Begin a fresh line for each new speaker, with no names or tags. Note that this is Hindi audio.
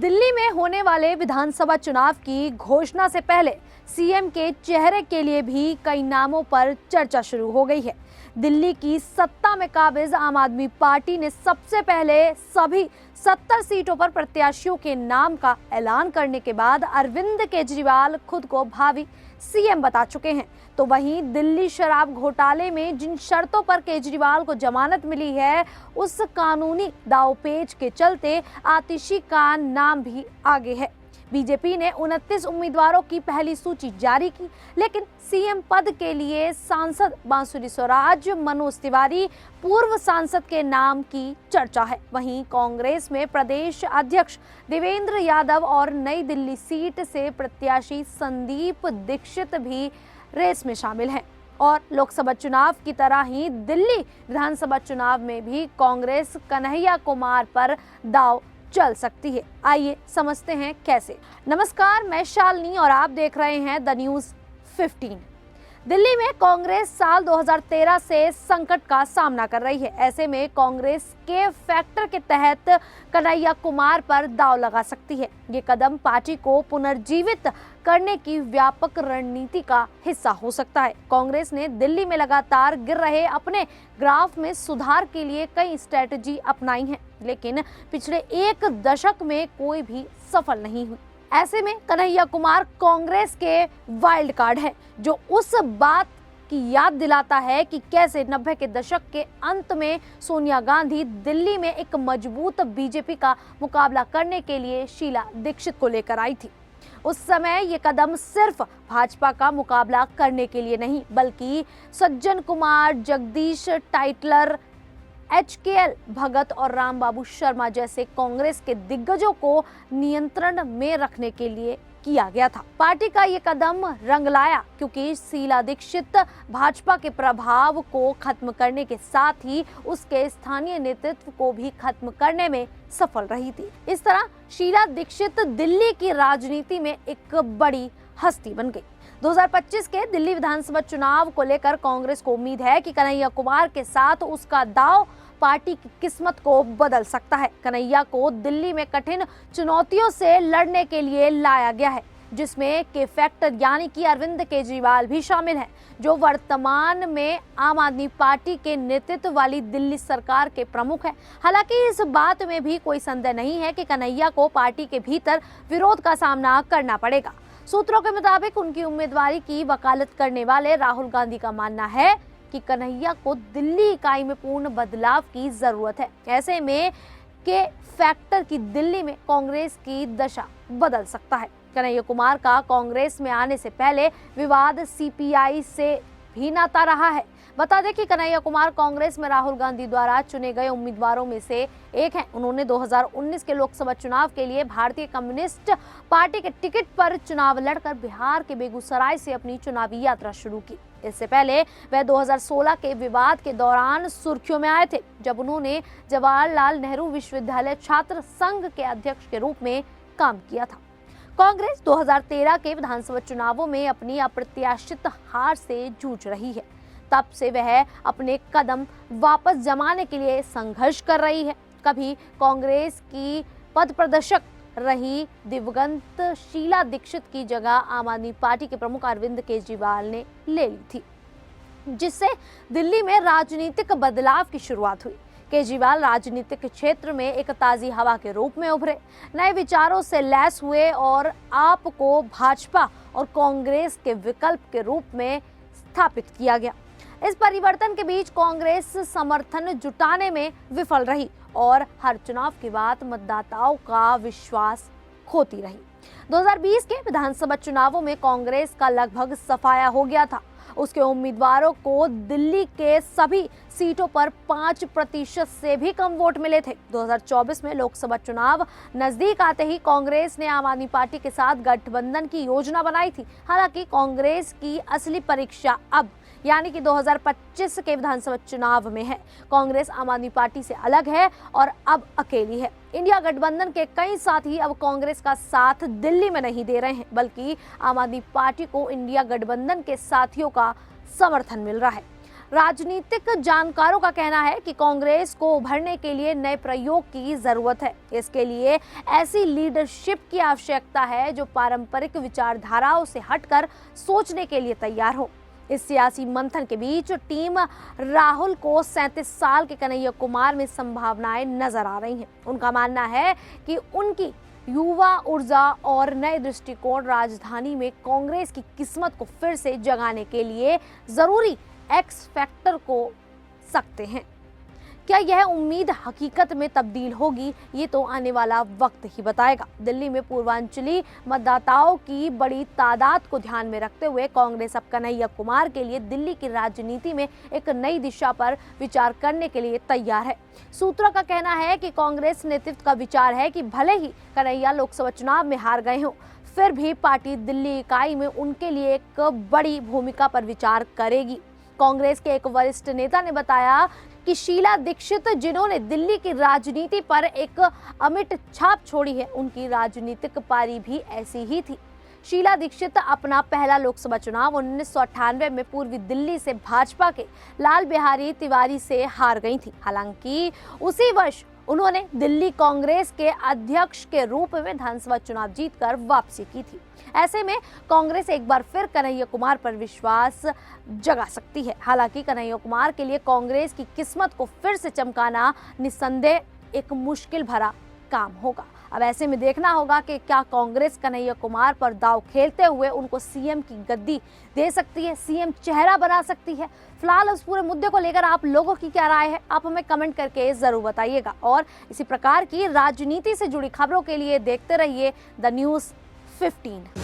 दिल्ली में होने वाले विधानसभा चुनाव की घोषणा से पहले सीएम के चेहरे के लिए भी कई नामों पर चर्चा शुरू हो गई है। दिल्ली की सत्ता में काबिज आम आदमी पार्टी ने सबसे पहले सभी 70 सीटों पर प्रत्याशियों के नाम का ऐलान करने के बाद अरविंद केजरीवाल खुद को भावी सीएम बता चुके हैं। तो वहीं दिल्ली शराब घोटाले में जिन शर्तों पर केजरीवाल को जमानत मिली है, उस कानूनी दांवपेच के चलते आतिशी का नाम भी आगे है। बीजेपी ने 29 उम्मीदवारों की पहली सूची जारी की, लेकिन सीएम पद के लिए सांसद बांसुरी स्वराज, मनोज तिवारी, पूर्व सांसद के नाम की चर्चा है। वहीं कांग्रेस में प्रदेश अध्यक्ष देवेंद्र यादव और नई दिल्ली सीट से प्रत्याशी संदीप दीक्षित भी रेस में शामिल हैं। और लोकसभा चुनाव की तरह ही दिल्ली विधानसभा चुनाव में भी कांग्रेस कन्हैया कुमार पर दांव चल सकती है। आइए समझते हैं कैसे। नमस्कार, मैं शालिनी और आप देख रहे हैं द न्यूज़ 15। दिल्ली में कांग्रेस साल 2013 से संकट का सामना कर रही है। ऐसे में कांग्रेस के फैक्टर के तहत कन्हैया कुमार पर दांव लगा सकती है। ये कदम पार्टी को पुनर्जीवित करने की व्यापक रणनीति का हिस्सा हो सकता है। कांग्रेस ने दिल्ली में लगातार गिर रहे अपने ग्राफ में सुधार के लिए कई स्ट्रेटजी अपनाई है, लेकिन पिछले एक दशक में कोई भी सफल नहीं हुई। ऐसे में कन्हैया कुमार कांग्रेस के वाइल्ड कार्ड है, जो उस बात की याद दिलाता है कि कैसे 90 के दशक के अंत में सोनिया गांधी दिल्ली में एक मजबूत बीजेपी का मुकाबला करने के लिए शीला दीक्षित को लेकर आई थी। उस समय ये कदम सिर्फ भाजपा का मुकाबला करने के लिए नहीं, बल्कि सज्जन कुमार, जगदीश टाइटलर, HKL भगत और रामबाबू शर्मा जैसे कांग्रेस के दिग्गजों को नियंत्रण में रखने के लिए किया गया था। पार्टी का ये कदम रंग लाया क्योंकि शीला दीक्षित भाजपा के प्रभाव को खत्म करने के साथ ही उसके स्थानीय नेतृत्व को भी खत्म करने में सफल रही थी। इस तरह शीला दीक्षित दिल्ली की राजनीति में एक बड़ी हस्ती बन गई। 2025 के दिल्ली विधानसभा चुनाव को लेकर कांग्रेस को उम्मीद है कि कन्हैया कुमार के साथ उसका दांव पार्टी की किस्मत को बदल सकता है। कन्हैया को दिल्ली में कठिन चुनौतियों से लड़ने के लिए लाया गया है, जिसमें के फैक्टर यानी कि अरविंद केजरीवाल भी शामिल हैं, जो वर्तमान में आम आदमी पार्टी के नेतृत्व वाली दिल्ली सरकार के प्रमुख हैं। हालांकि इस बात में भी कोई संदेह नहीं है कि कन्हैया को पार्टी के भीतर विरोध का सामना करना पड़ेगा। सूत्रों के मुताबिक उनकी उम्मीदवारी की वकालत करने वाले राहुल गांधी का मानना है कि कन्हैया को दिल्ली इकाई में पूर्ण बदलाव की जरूरत है। ऐसे में के फैक्टर की दिल्ली में कांग्रेस की दशा बदल सकता है। कन्हैया कुमार का कांग्रेस में आने से पहले विवाद CPI से भी नाता रहा है। बता दें कि कन्हैया कुमार कांग्रेस में राहुल गांधी द्वारा चुने गए उम्मीदवारों में से एक हैं। उन्होंने 2019 के लोकसभा चुनाव के लिए भारतीय कम्युनिस्ट पार्टी के टिकट पर चुनाव लड़कर बिहार के बेगूसराय से अपनी चुनावी यात्रा शुरू की। इससे पहले वह 2016 के विवाद के दौरान सुर्खियों में आए थे, जब उन्होंने जवाहरलाल नेहरू विश्वविद्यालय छात्र संघ के अध्यक्ष के रूप में काम किया था। कांग्रेस 2013 के विधानसभा चुनावों में अपनी अप्रत्याशित हार से जूझ रही है। तब से वह अपने कदम वापस जमाने के लिए संघर्ष कर रही है। कभी कांग्रेस की पद प्रदर्शक रही दिवंगत शीला दीक्षित की जगह आम आदमी पार्टी के प्रमुख अरविंद केजरीवाल ने ले ली थी, जिससे दिल्ली में राजनीतिक बदलाव की शुरुआत हुई। केजरीवाल राजनीतिक क्षेत्र में एक ताजी हवा के रूप में उभरे, नए विचारों से लैस हुए और आपको भाजपा और कांग्रेस के विकल्प के रूप में स्थापित किया गया। इस परिवर्तन के बीच कांग्रेस समर्थन जुटाने में विफल रही और हर चुनाव के बाद मतदाताओं का विश्वास खोती रही। 2020 के विधानसभा चुनावों में कांग्रेस का लगभग सफाया हो गया था। उसके उम्मीदवारों को दिल्ली के सभी सीटों पर 5% से भी कम वोट मिले थे। 2024 में लोकसभा चुनाव नजदीक आते ही कांग्रेस ने आम आदमी पार्टी के साथ गठबंधन की योजना बनाई थी। हालांकि कांग्रेस की असली परीक्षा अब यानी कि 2025 के विधानसभा चुनाव में है। कांग्रेस आम आदमी पार्टी से अलग है और अब अकेली है। इंडिया गठबंधन के कई साथी अब कांग्रेस का साथ दिल्ली में नहीं दे रहे हैं, बल्कि आम आदमी पार्टी को इंडिया गठबंधन के साथियों का समर्थन मिल रहा है। राजनीतिक जानकारों का कहना है कि कांग्रेस को उभरने के लिए नए प्रयोग की जरूरत है। इसके लिए ऐसी लीडरशिप की आवश्यकता है जो पारंपरिक विचारधाराओं से हटकर सोचने के लिए तैयार हो। इस सियासी मंथन के बीच टीम राहुल को 37 साल के कन्हैया कुमार में संभावनाएं नजर आ रही हैं। उनका मानना है कि उनकी युवा ऊर्जा और नए दृष्टिकोण राजधानी में कांग्रेस की किस्मत को फिर से जगाने के लिए जरूरी एक्स फैक्टर को सकते हैं। क्या यह उम्मीद हकीकत में तब्दील होगी, ये तो आने वाला वक्त ही बताएगा। दिल्ली में पूर्वांचली मतदाताओं की बड़ी तादाद को ध्यान में रखते हुए कांग्रेस अब कन्हैया कुमार के लिए दिल्ली की राजनीति में एक नई दिशा पर विचार करने के लिए तैयार है। सूत्रों का कहना है कि कांग्रेस नेतृत्व का विचार है कि भले ही कन्हैया लोकसभा चुनाव में हार गए हों, फिर भी पार्टी दिल्ली इकाई में उनके लिए एक बड़ी भूमिका पर विचार करेगी। कांग्रेस के एक वरिष्ठ नेता ने बताया कि शीला दीक्षित, जिन्होंने दिल्ली की राजनीति पर एक अमिट छाप छोड़ी है, उनकी राजनीतिक पारी भी ऐसी ही थी। शीला दीक्षित अपना पहला लोकसभा चुनाव 1998 में पूर्वी दिल्ली से भाजपा के लाल बिहारी तिवारी से हार गई थी। हालांकि उसी वर्ष उन्होंने दिल्ली कांग्रेस के अध्यक्ष के रूप में विधानसभा चुनाव जीतकर वापसी की थी। ऐसे में कांग्रेस एक बार फिर कन्हैया कुमार पर विश्वास जगा सकती है। हालांकि कन्हैया कुमार के लिए कांग्रेस की किस्मत को फिर से चमकाना निस्संदेह एक मुश्किल भरा काम होगा। अब ऐसे में देखना होगा कि क्या कांग्रेस कन्हैया कुमार पर दांव खेलते हुए उनको सीएम की गद्दी दे सकती है, सीएम चेहरा बना सकती है। फिलहाल इस पूरे मुद्दे को लेकर आप लोगों की क्या राय है, आप हमें कमेंट करके जरूर बताइएगा। और इसी प्रकार की राजनीति से जुड़ी खबरों के लिए देखते रहिए द न्यूज़ 15।